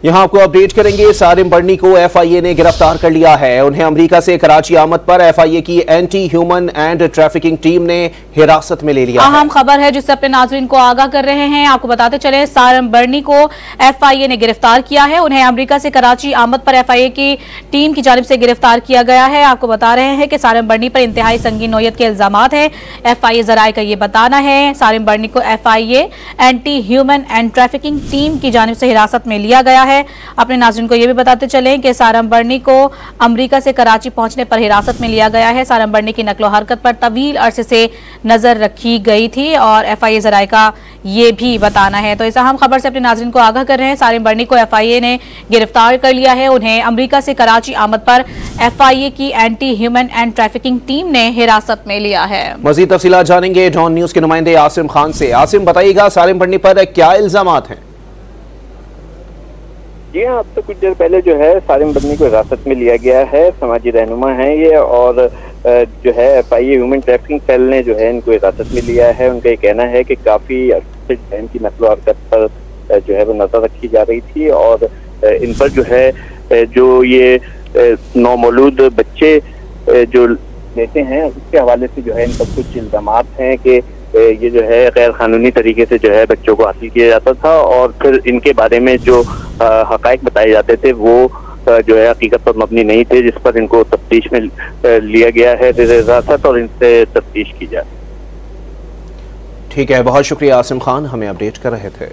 यहाँ आपको अपडेट करेंगे। सारिम बर्नी को एफआईए ने गिरफ्तार कर लिया है। उन्हें अमेरिका से कराची आमद पर एफआईए की anti human and trafficking team ने हिरासत में ले लिया। अहम खबर है जिससे अपने नाजरीन को आगाह कर रहे हैं। आपको बताते चले, सारिम बर्नी को एफआईए ने गिरफ्तार किया है। उन्हें अमेरिका से कराची आमद पर एफआईए की टीम की जानिब से गिरफ्तार किया गया है। आपको बता रहे हैं कि सारिम बर्नी पर इंतहाई संगीन नौयत के इल्जामात हैं। एफआईए जराये का यह बताना है सारिम बर्नी को FIA anti human and trafficking team की जानिब से हिरासत में लिया गया है। अपने नाज़रीन को यह भी बताते चलें कि सारिम बर्नी को अमेरिका से कराची पहुंचने पर हिरासत में लिया गया है। सारिम बर्नी की नकलो हरकत पर तवील अरसे से नजर रखी गई थी और एफआईए जराये का ये भी बताना है। तो इस अहम खबर से अपने नाज़रीन को आगाह कर रहे हैं। सारिम बर्नी को एफआईए ने गिरफ्तार कर लिया है। उन्हें अमेरिका से कराची आमद पर एफआईए की anti human and trafficking team ने हिरासत में लिया है। मजीद तफसीलात जानेंगे डॉन न्यूज के नुमाइंदे आसिम खान से। आसिम, बताइएगा सारिम बर्नी पर क्या इल्जामात हैं? जी हाँ, अब तो कुछ देर पहले जो है सारिम बर्नी को हिरासत में लिया गया है। समाजी रहनुमा हैं ये और जो है एफआईए ह्यूमन ट्रैफिकिंग सेल ने जो है इनको हिरासत में लिया है। उनका ये कहना है कि काफी अरसे इनकी नकलो हरकत पर जो है वो नजर रखी जा रही थी और इन पर जो है जो ये नौमौलूद बच्चे जो लेते हैं उसके हवाले से जो है इन पर कुछ इल्जामात हैं कि ये जो है गैर कानूनी तरीके से जो है बच्चों को हासिल किया जाता था और फिर इनके बारे में जो हकायक बताए जाते थे वो जो है हकीकत पर मबनी नहीं थे, जिस पर इनको तफ्तीश में लिया गया है हिरासत और इनसे तफ्तीश की जाए। ठीक है, बहुत शुक्रिया आसिम खान, हमें अपडेट कर रहे थे।